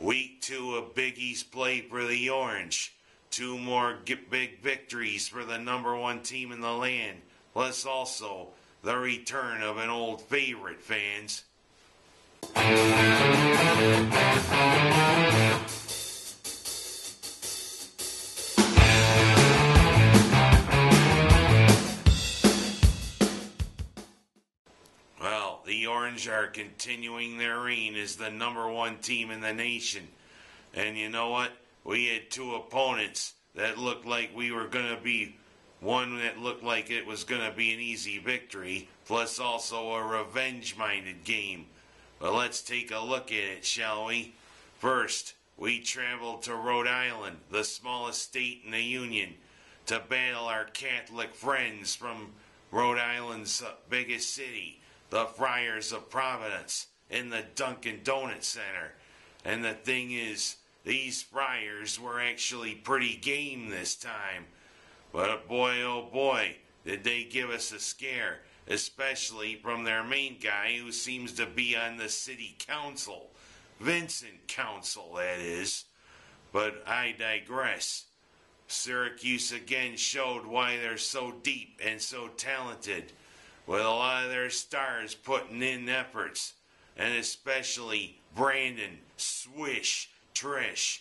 Week 2 of Big East play for the Orange. 2 more big victories for the number 1 team in the land, plus also the return of an old favorite, fans. Well, the Orange are continuing their reign as the number 1 team in the nation. And you know what? We had 2 opponents that looked like we were going to be one that looked like it was going to be an easy victory, plus also a revenge-minded game. But let's take a look at it, shall we? First, we traveled to Rhode Island, the smallest state in the Union, to battle our Catholic friends from Rhode Island's biggest city, the Friars of Providence, in the Dunkin' Donuts Center. And the thing is, these Friars were actually pretty game this time. But boy, oh boy, did they give us a scare, especially from their main guy who seems to be on the city council. Vincent Council, that is. But I digress. Syracuse again showed why they're so deep and so talented, with a lot of their stars putting in efforts, and especially Brandon Swish Trish,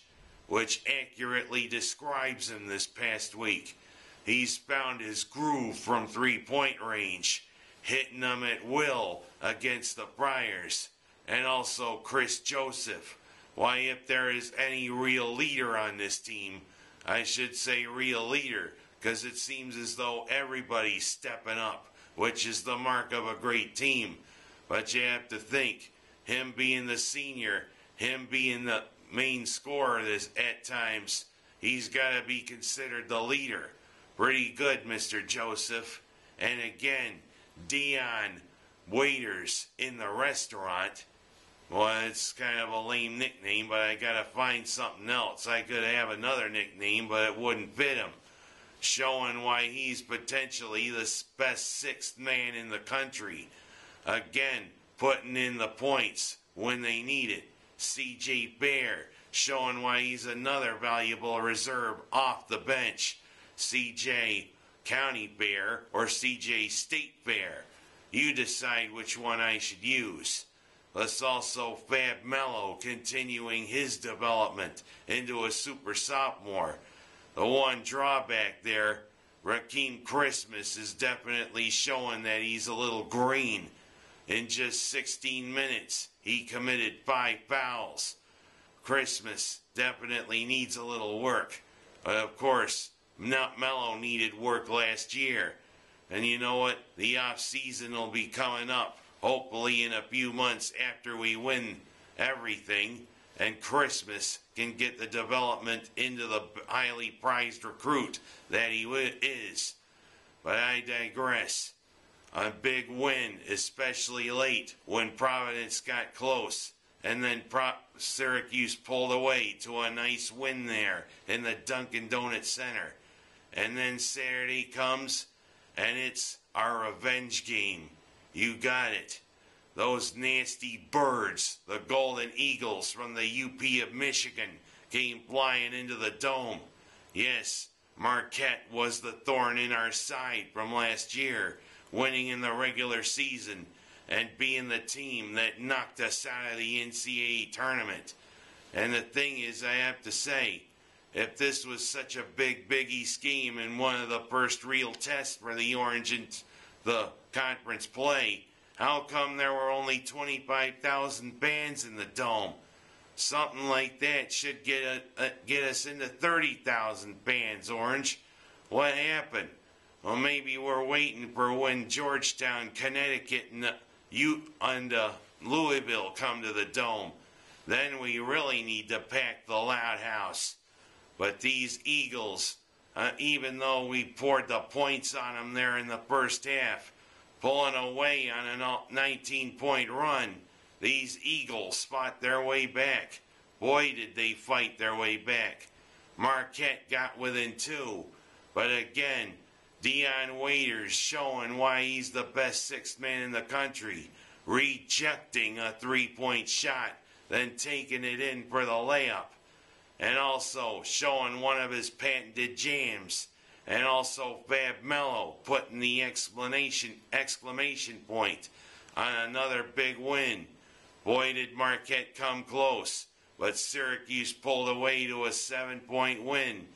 which accurately describes him this past week. He's found his groove from 3-point range, hitting them at will against the Friars, and also Chris Joseph. Why, if there is any real leader on this team, I should say real leader, because it seems as though everybody's stepping up, which is the mark of a great team. But you have to think, him being the senior, him being the main scorer at times, he's got to be considered the leader. Pretty good, Mr. Joseph. And again, Dion Waiters in the restaurant. Well, it's kind of a lame nickname, but I got to find something else. I could have another nickname, but it wouldn't fit him. Showing why he's potentially the best 6th man in the country. Again, putting in the points when they need it. C.J. Bear, showing why he's another valuable reserve off the bench. C.J. County Bear or C.J. State Bear. You decide which one I should use. Let's also Fab Mello continuing his development into a super sophomore. The one drawback there, Rakeem Christmas is definitely showing that he's a little green. In just 16 minutes, he committed 5 fouls. Christmas definitely needs a little work. But of course, Mello needed work last year. And you know what? The off season will be coming up, hopefully in a few months after we win everything. And Christmas can get the development into the highly prized recruit that he is. But I digress. A big win, especially late when Providence got close. And then Syracuse pulled away to a nice win there in the Dunkin' Donuts Center. And then Saturday comes, and it's our revenge game. You got it. Those nasty birds, the Golden Eagles from the UP of Michigan, came flying into the dome. Yes, Marquette was the thorn in our side from last year, winning in the regular season and being the team that knocked us out of the NCAA tournament. And the thing is, I have to say, if this was such a Big East game and one of the first real tests for the Orange in the conference play, how come there were only 25,000 fans in the dome? Something like that should get us into 30,000 fans, Orange. What happened? Well, maybe we're waiting for when Georgetown, Connecticut, and Louisville come to the dome. Then we really need to pack the loud house. But these Eagles, even though we poured the points on them there in the first half, pulling away on a 19-point run, these Eagles fought their way back. Boy, did they fight their way back. Marquette got within 2. But again, Dion Waiters showing why he's the best 6th man in the country, rejecting a 3-point shot than taking it in for the layup. And also showing one of his patented jams. And also Fab Mello putting the exclamation point on another big win. Boy, did Marquette come close, but Syracuse pulled away to a 7-point win,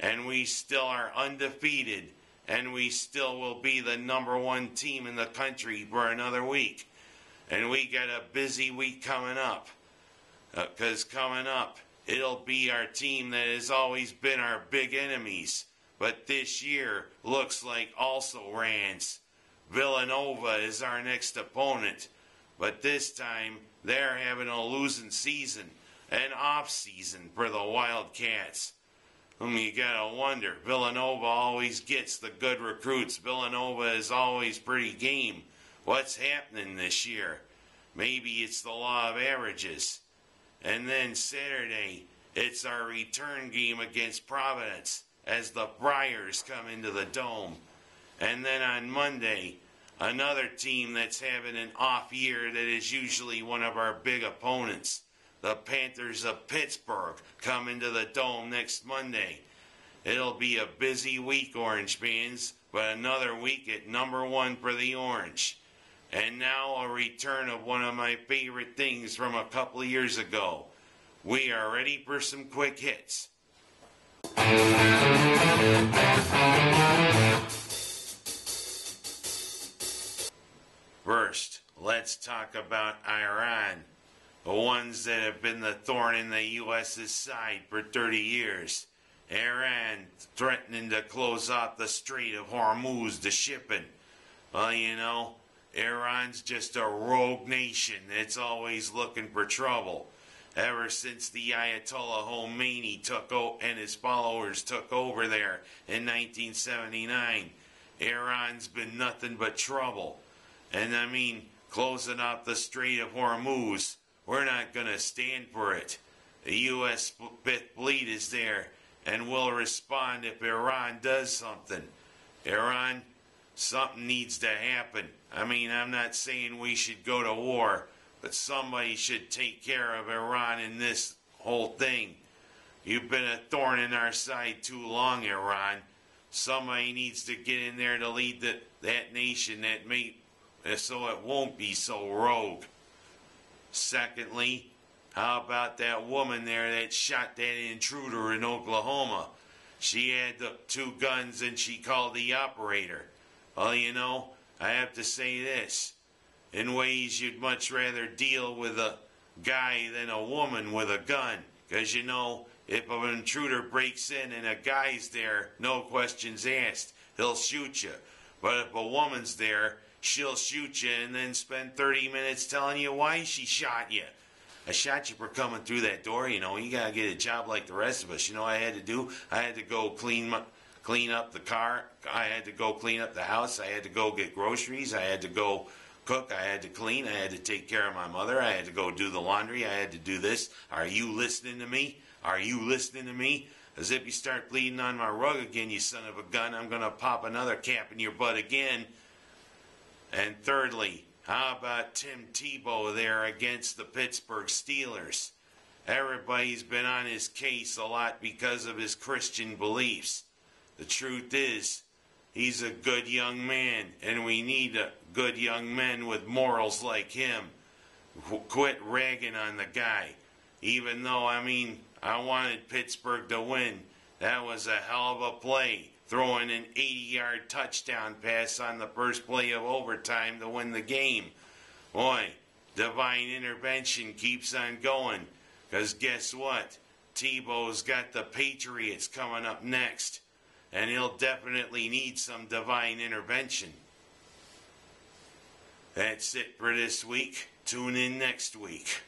and we still are undefeated, and we still will be the number one team in the country for another week. And we got a busy week coming up, because coming up, it'll be our team that has always been our big enemies, but this year looks like also Rans. Villanova is our next opponent, but this time they're having a losing season, an off season for the Wildcats. You gotta wonder, Villanova always gets the good recruits. Villanova is always pretty game. What's happening this year? Maybe it's the law of averages. And then Saturday, it's our return game against Providence as the Friars come into the Dome. And then on Monday, another team that's having an off year that is usually one of our big opponents. The Panthers of Pittsburgh come into the Dome next Monday. It'll be a busy week, Orange fans, but another week at number one for the Orange. And now a return of one of my favorite things from a couple of years ago. We are ready for some quick hits. First, let's talk about Iran, the ones that have been the thorn in the U.S.'s side for 30 years. Iran threatening to close off the Strait of Hormuz to shipping. Well, Iran's just a rogue nation that's always looking for trouble. Ever since the Ayatollah Khomeini and his followers took over there in 1979, Iran's been nothing but trouble. And closing off the Strait of Hormuz, we're not going to stand for it. The U.S. Fifth Fleet is there and will respond if Iran does something. Iran, something needs to happen. I'm not saying we should go to war, but somebody should take care of Iran in this whole thing. You've been a thorn in our side too long, Iran. Somebody needs to get in there to lead that nation so it won't be so rogue. Secondly, how about that woman there that shot that intruder in Oklahoma? She had the 2 guns and she called the operator. Well, I have to say this. In ways you'd much rather deal with a guy than a woman with a gun. Because if an intruder breaks in and a guy's there, no questions asked, he'll shoot you. But if a woman's there, she'll shoot you and then spend 30 minutes telling you why she shot you. I shot you for coming through that door, you gotta get a job like the rest of us. I had to do? I had to go clean up the car. I had to go clean up the house. I had to go get groceries. I had to go cook. I had to clean. I had to take care of my mother. I had to go do the laundry. I had to do this. Are you listening to me? Are you listening to me? As if you start bleeding on my rug again, you son of a gun, I'm going to pop another cap in your butt again. And thirdly, how about Tim Tebow there against the Pittsburgh Steelers? Everybody's been on his case a lot because of his Christian beliefs. The truth is, he's a good young man, and we need good young men with morals like him. Quit ragging on the guy. Even though, I wanted Pittsburgh to win. That was a hell of a play, throwing an 80-yard touchdown pass on the first play of overtime to win the game. Boy, divine intervention keeps on going, because guess what? Tebow's got the Patriots coming up next, and he'll definitely need some divine intervention. That's it for this week. Tune in next week.